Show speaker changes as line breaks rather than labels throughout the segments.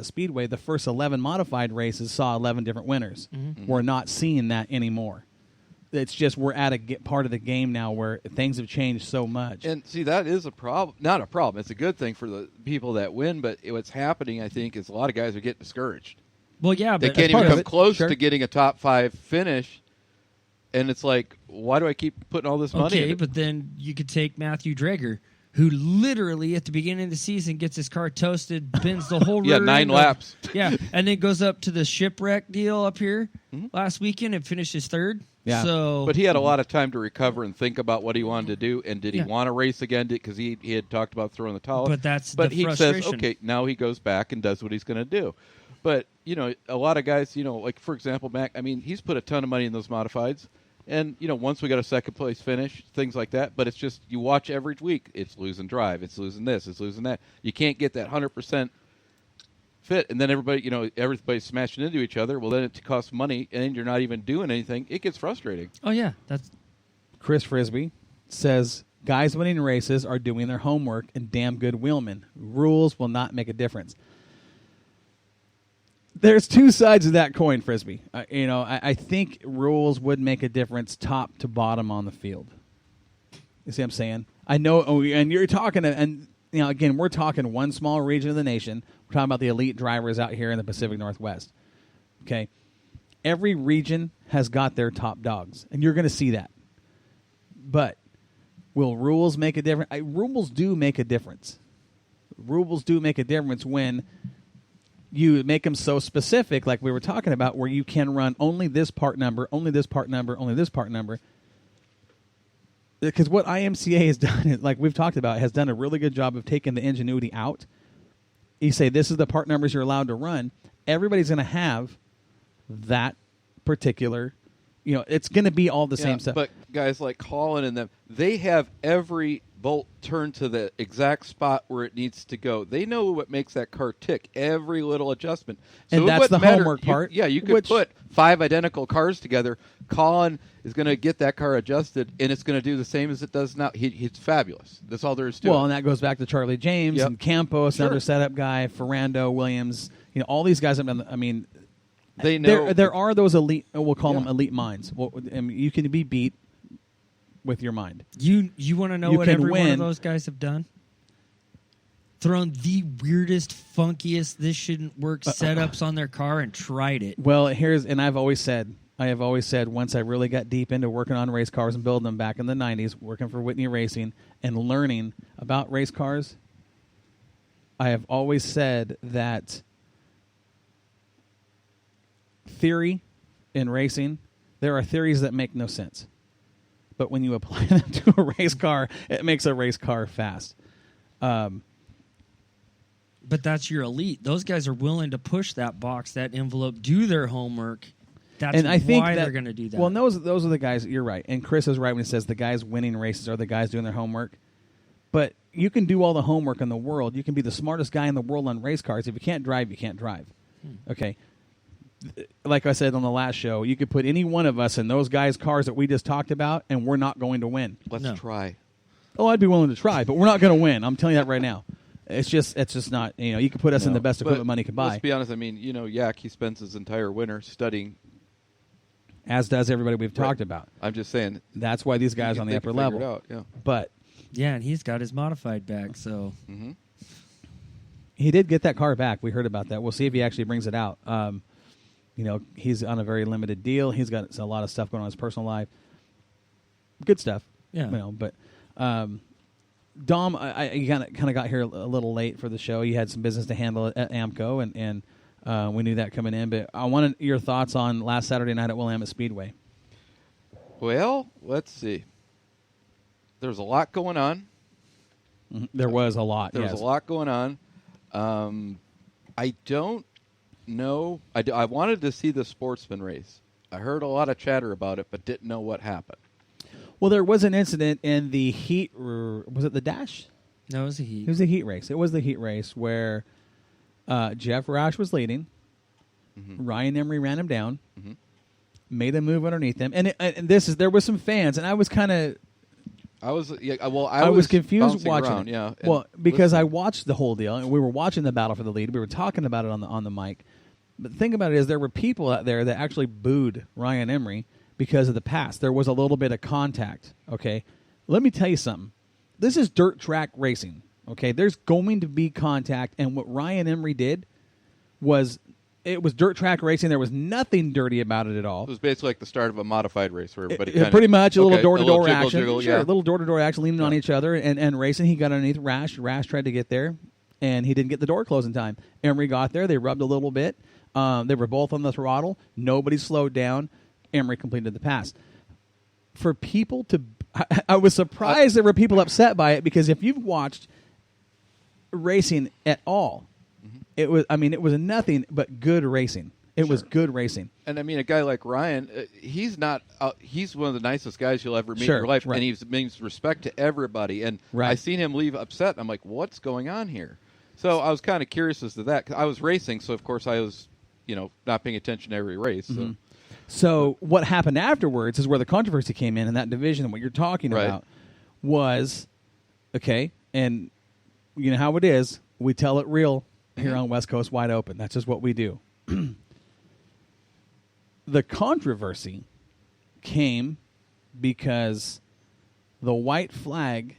Speedway, the first 11 modified races saw 11 different winners. Mm-hmm. We're not seeing that anymore. It's just we're at a part of the game now where things have changed so much.
And see, that is a problem. Not a problem. It's a good thing for the people that win, but what's happening, I think, is a lot of guys are getting discouraged.
Well, yeah,
they
but
can't even come close
sure.
to getting a top 5 finish, and it's like, why do I keep putting all this money in
Okay,
it?
but then you could take Matthew Drager, who literally at the beginning of the season gets his car toasted, bends the whole
Yeah,
rear
9
end
laps.
Yeah, and then goes up to the shipwreck deal up here last weekend and finishes 3rd.
Yeah.
So,
but he had a lot of time to recover and think about what he wanted to do, and did he want to race again? Because he had talked about throwing the towel.
But that's
but
the
he
frustration.
says, okay, now he goes back and does what he's going to do. But, a lot of guys, like, for example, Mac, I mean, he's put a ton of money in those modifieds. And, once we got a second-place finish, things like that. But it's just, you watch every week, it's losing drive, it's losing this, it's losing that. You can't get that 100% fit. And then everybody's smashing into each other. Well, then it costs money, and you're not even doing anything. It gets frustrating.
Oh, yeah. That's
Chris Frisbee says, guys winning races are doing their homework and damn good wheelmen. Rules will not make a difference. There's two sides of that coin, Frisbee. I think rules would make a difference top to bottom on the field. You see what I'm saying? I know, and you're talking, and again, we're talking one small region of the nation. We're talking about the elite drivers out here in the Pacific Northwest. Okay? Every region has got their top dogs, and you're going to see that. But will rules make a difference? Rules do make a difference. Rules do make a difference when you make them so specific, like we were talking about, where you can run only this part number, only this part number, only this part number. Because what IMCA has done, like we've talked about, has done a really good job of taking the ingenuity out. You say, this is the part numbers you're allowed to run. Everybody's going to have that particular, it's going to be all the same stuff.
But guys like Colin and them, they have every bolt turned to the exact spot where it needs to go. They know what makes that car tick, every little adjustment. So
and that's the homework part.
You could put 5 identical cars together. Colin is going to get that car adjusted, and it's going to do the same as it does now. He's fabulous. That's all there is to it.
Well, and that goes back to Charlie James and Campos, another setup guy, Ferrando, Williams. All these guys have done. I mean,
they know
there are those elite. We'll call them elite minds. Well, I mean, you can be beat with your mind.
You want to know what every one of those guys have done? Thrown the weirdest, funkiest, this shouldn't work setups on their car and tried it.
Well, I have always said, once I really got deep into working on race cars and building them back in the 90s, working for Whitney Racing and learning about race cars, I have always said that theory in racing, there are theories that make no sense. But when you apply them to a race car, it makes a race car fast.
But that's your elite. Those guys are willing to push that box, that envelope, do their homework. That's why they're going to do that.
Well, those are the guys. You're right. And Chris is right when he says the guys winning races are the guys doing their homework. But you can do all the homework in the world. You can be the smartest guy in the world on race cars. If you can't drive, you can't drive. Okay? Like I said on the last show, you could put any one of us in those guys' cars that we just talked about, and we're not going to win.
Let's try.
Oh, I'd be willing to try, but we're not going to win. I'm telling you that right now. It's just not. You could put us in the best equipment money could buy.
Let's be honest. I mean, Yak, he spends his entire winter studying,
as does everybody we've talked about.
I'm just saying
that's why these guys on the upper level.
Out, yeah.
But
and he's got his modified back, so
he did get that car back. We heard about that. We'll see if he actually brings it out. He's on a very limited deal. He's got a lot of stuff going on in his personal life. Good stuff.
Yeah.
But Dom, you kind of got here a little late for the show. You had some business to handle at AMCO, and we knew that coming in. But I wanted your thoughts on last Saturday night at Willamette Speedway.
Well, let's see. There's a lot going on.
There was a lot.
There was a lot going on. I don't know. I wanted to see the Sportsman race. I heard a lot of chatter about it, but didn't know what happened.
Well, there was an incident in the heat. Was it the dash?
No, it was a heat.
It was a heat race. It was the heat race where Jeff Roush was leading. Ryan Emery ran him down, made a move underneath him, and there was some fans, and I was kind of
I was
confused watching
around,
it.
yeah.
Well, because I watched the whole deal, and we were watching the battle for the lead. We were talking about it on the mic. But the thing about it is there were people out there that actually booed Ryan Emery because of the past. There was a little bit of contact, okay? Let me tell you something. This is dirt track racing, okay? There's going to be contact, and what Ryan Emery did was it was dirt track racing. There was nothing dirty about it at all.
It was basically like the start of a modified race where everybody
pretty much a little door-to-door
jiggle,
action.
jiggle,
Sure,
yeah.
a little door-to-door action, leaning on each other and racing. He got underneath Rash. Rash tried to get there, and he didn't get the door closed in time. Emery got there. They rubbed a little bit. They were both on the throttle. Nobody slowed down. Emery completed the pass. For people to... I was surprised there were people upset by it because if you've watched racing at all, it was nothing but good racing. It was good racing.
And I mean, a guy like Ryan, he's not. He's one of the nicest guys you'll ever meet in your life, and he means respect to everybody. And I seen him leave upset. I'm like, what's going on here? So I was kind of curious as to that. 'Cause I was racing, so of course I was, not paying attention to every race.
So what happened afterwards is where the controversy came in that division. And what you're talking about was okay, and you know how it is. We tell it real here on West Coast Wide Open. That's just what we do. The controversy came because the white flag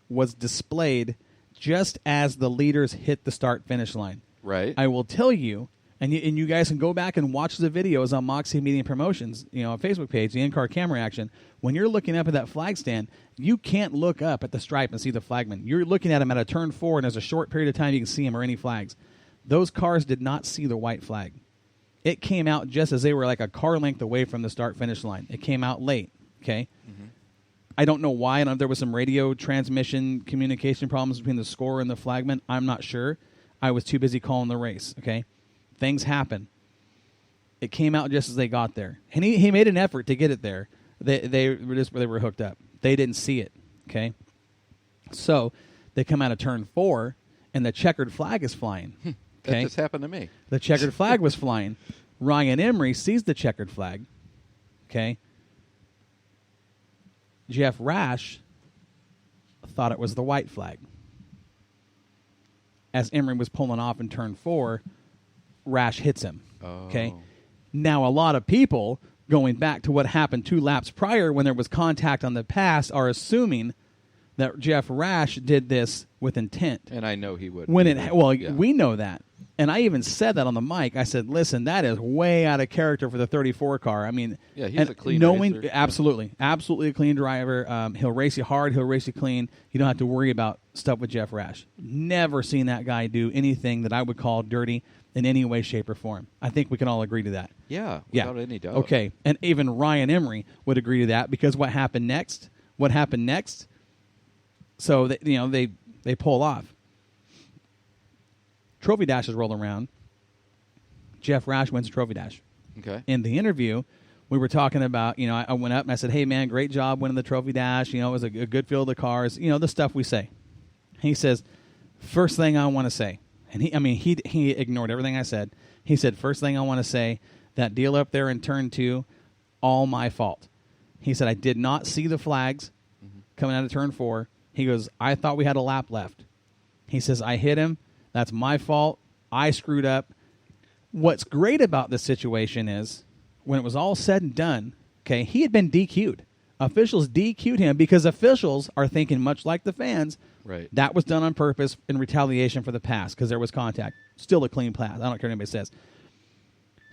was displayed just as the leaders hit the start-finish line.
Right.
I will tell you, and you guys can go back and watch the videos on Moxie Media Promotions, on Facebook page, the in-car camera action. When you're looking up at that flag stand, you can't look up at the stripe and see the flagman. You're looking at him at a turn 4, and there's a short period of time you can see him or any flags. Those cars did not see the white flag. It came out just as they were like a car length away from the start-finish line. It came out late, okay? I don't know why. I don't know if there was some radio transmission communication problems between the scorer and the flagman. I'm not sure. I was too busy calling the race, okay? Things happen. It came out just as they got there. And he made an effort to get it there. They were hooked up. They didn't see it, okay? So they come out of turn 4, and the checkered flag is flying.
That just happened to me.
The checkered flag was flying. Ryan Emery sees the checkered flag. Okay. Jeff Rash thought it was the white flag. As Emery was pulling off in turn 4, Rash hits him. Okay. Now, a lot of people, going back to what happened 2 laps prior when there was contact on the pass, are assuming that Jeff Rash did this with intent.
And I know he would.
We know that. And I even said that on the mic. I said, listen, that is way out of character for the 34 car. I mean,
he's a clean racer.
Absolutely a clean driver. He'll race you hard. He'll race you clean. You don't have to worry about stuff with Jeff Rash. Never seen that guy do anything that I would call dirty in any way, shape, or form. I think we can all agree to that.
Yeah, without any doubt.
Okay, and even Ryan Emery would agree to that because what happened next? So they pull off. Trophy dashes roll around. Jeff Rash wins the trophy dash.
Okay.
In the interview, we were talking about, I went up and I said, hey, man, great job winning the trophy dash. It was a good field of cars. The stuff we say. He says, first thing I want to say. And he ignored everything I said. He said, first thing I want to say, that deal up there in turn 2, all my fault. He said, I did not see the flags coming out of turn 4. He goes, I thought we had a lap left. He says, I hit him. That's my fault. I screwed up. What's great about this situation is when it was all said and done, okay, he had been DQ'd. Officials DQ'd him because officials are thinking, much like the fans,
right,
that was done on purpose in retaliation for the pass because there was contact. Still a clean pass. I don't care what anybody says.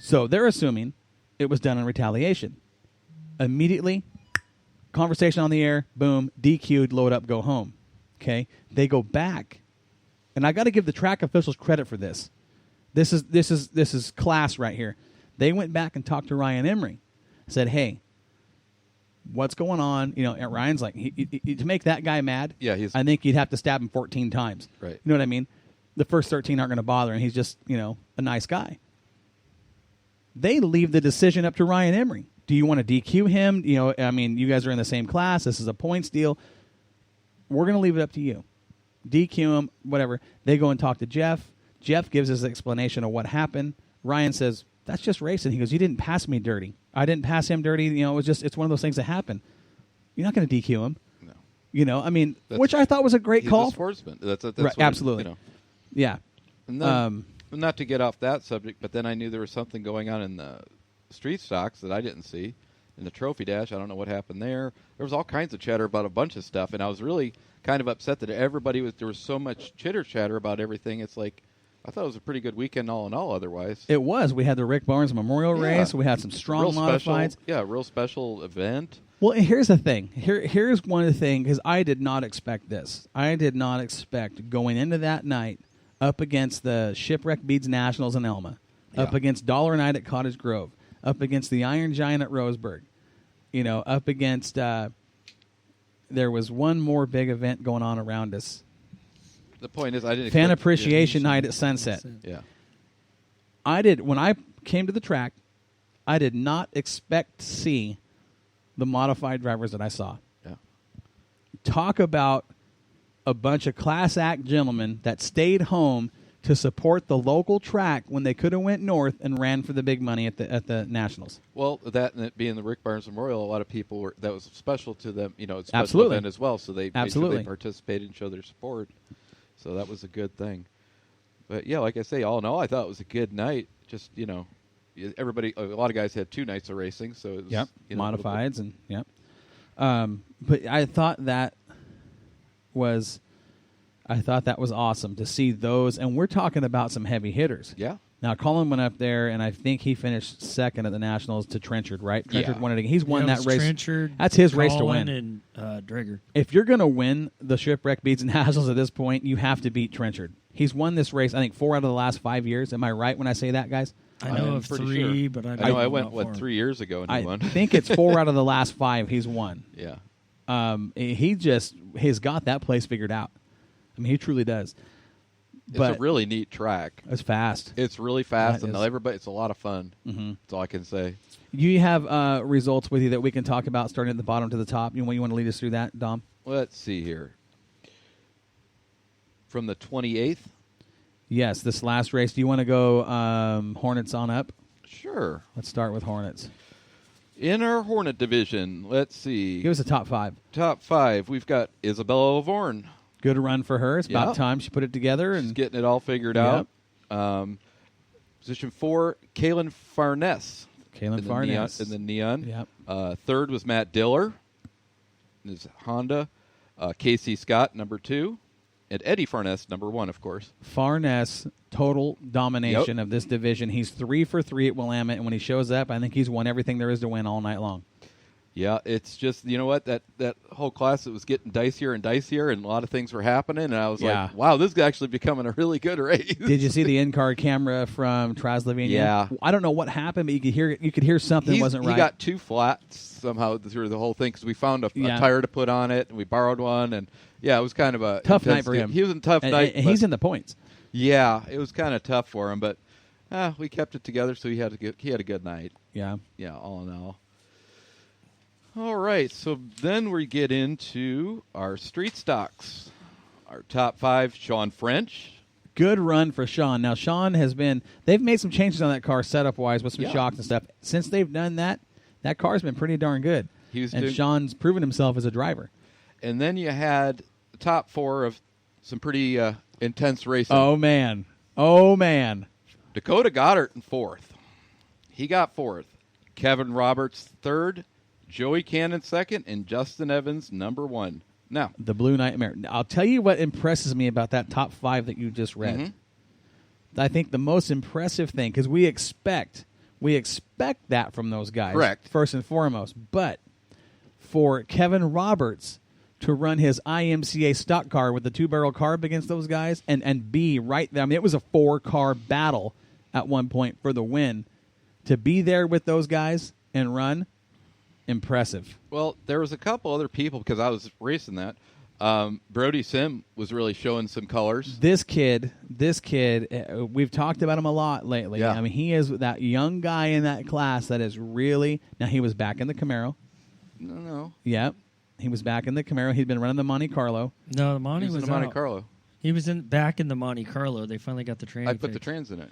So they're assuming it was done in retaliation. Immediately, conversation on the air, boom, DQ'd, load up, go home. Okay? They go back. And I got to give the track officials credit for this. This is class right here. They went back and talked to Ryan Emery. Said, "Hey, what's going on?" And Ryan's like, to make that guy mad.
Yeah,
I think you'd have to stab him 14 times.
Right.
You know what I mean? The first 13 aren't going to bother, and he's just a nice guy. They leave the decision up to Ryan Emery. Do you want to DQ him? You guys are in the same class. This is a points deal. We're going to leave it up to you. DQ him, whatever. They go and talk to Jeff. Jeff gives his explanation of what happened. Ryan says, that's just racing. He goes, you didn't pass me dirty. I didn't pass him dirty. It's one of those things that happen. You're not going to DQ him.
No.
I mean, which I thought was a great call.
He's a sportsman. That's
right,
what
absolutely. Yeah.
And then, not to get off that subject, but then I knew there was something going on in the street stocks that I didn't see. In the trophy dash, I don't know what happened there. There was all kinds of chatter about a bunch of stuff, and I was really kind of upset that there was so much chatter about everything. It's like, I thought it was a pretty good weekend all in all otherwise.
It was. We had the Rick Barnes Memorial Race. We had some strong modifieds.
Real special event.
Well, here's the thing. Here's one of the things, because I did not expect this. I did not expect going into that night up against the Shipwreck Beads Nationals in Elma, up against Dollar Night at Cottage Grove, up against the Iron Giant at Roseburg, up against there was one more big event going on around us.
The point is, I didn't
Fan Appreciation Night at Sunset.
Yeah.
When I came to the track, I did not expect to see the modified drivers that I saw.
Yeah.
Talk about a bunch of class act gentlemen that stayed home to support the local track when they could have went north and ran for the big money at the Nationals.
Well, that and it being the Rick Barnes Memorial, a lot of people that was special to them. It's a special
Absolutely.
event as well, so they made sure they participated and showed their support. So that was a good thing. But yeah, like I say, all in all, I thought it was a good night. Just everybody, a lot of guys had 2 nights of racing, so it was
modifieds and but I thought that was awesome to see those, and we're talking about some heavy hitters.
Yeah.
Now Colin went up there, and I think he finished second at the Nationals to Trenchard. Right? Trenchard won it again. He's won that race.
Trenchard,
that's his
Colin
race to win.
And Drager.
If you're going to win the Shipwreck Beads Nationals at this point, you have to beat Trenchard. He's won this race, I think, 4 out of the last 5 years. Am I right when I say that, guys?
I know of 3, but I
know I went 3 years ago and he won.
I think it's 4 out of the last 5 he's won.
Yeah.
He's got that place figured out. I mean, he truly does. But
it's a really neat track.
It's fast.
It's really fast, and it's a lot of fun.
Mm-hmm.
That's all I can say.
You have results with you that we can talk about, starting at the bottom to the top. You want to lead us through that, Dom?
Let's see here. From the 28th?
Yes, this last race. Do you want to go Hornets on up?
Sure.
Let's start with Hornets.
In our Hornet division, let's see.
Give us a top 5.
Top 5. We've got Isabella Lavorne.
Good run for her. It's about time she put it together.
She's getting it all figured out. Position 4, Kaylin Farness.
Kaylin Farness.
In the Neon.
Yep.
Third was Matt Diller. This Honda. Casey Scott, number 2. And Eddie Farness, number 1, of course.
Farness, total domination of this division. He's 3 for 3 at Willamette, and when he shows up, I think he's won everything there is to win all night long.
Yeah, it's just, you know what, that whole class, it was getting dicier and dicier, and a lot of things were happening, and I was like, wow, this is actually becoming a really good race.
Did you see the in-car camera from Transylvania?
Yeah.
I don't know what happened, but you could hear something wasn't right.
He got 2 flats somehow through the whole thing, because we found a tire to put on it, and we borrowed one, and it was kind of a
tough night for him.
He was in a tough night.
And he's in the points.
Yeah, it was kind of tough for him, but we kept it together, so he had a good night.
Yeah.
Yeah, all in all. All right, so then we get into our street stocks. Our top 5, Sean French.
Good run for Sean. Now, Sean they've made some changes on that car setup-wise with some shocks and stuff. Since they've done that car's been pretty darn good. Sean's proven himself as a driver.
And then you had the top 4 of some pretty intense racing.
Oh, man.
Dakota Goddard in 4th. He got 4th. Kevin Roberts 3rd. Joey Cannon 2nd, and Justin Evans number 1. Now,
the Blue Nightmare. I'll tell you what impresses me about that top 5 that you just read. Mm-hmm. I think the most impressive thing, because we expect that from those guys,
correct,
first and foremost. But for Kevin Roberts to run his IMCA stock car with the 2-barrel carb against those guys and be right there. I mean, it was a 4-car battle at one point for the win. To be there with those guys and run. Impressive.
Well, there was a couple other people, because I was racing that. Brody Sim was really showing some colors.
This kid, we've talked about him a lot lately.
Yeah.
I mean, he is that young guy in that class that is really... Now, he was back in the Camaro.
No.
Yeah, he was back in the Camaro. He'd been running the Monte Carlo.
No, the Monte
was
in the
Monte Carlo.
He was back in the Monte Carlo. They finally got the trans.
I put the trans in it.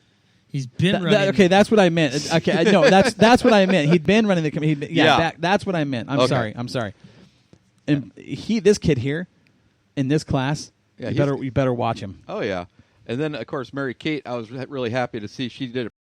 He's been running.
Okay, that's what I meant. Okay, no, that's what I meant. He'd been running the. That's what I meant. I'm sorry. And this kid here in this class, you better watch him.
Oh yeah. And then of course Mary Kate, I was really happy to see she did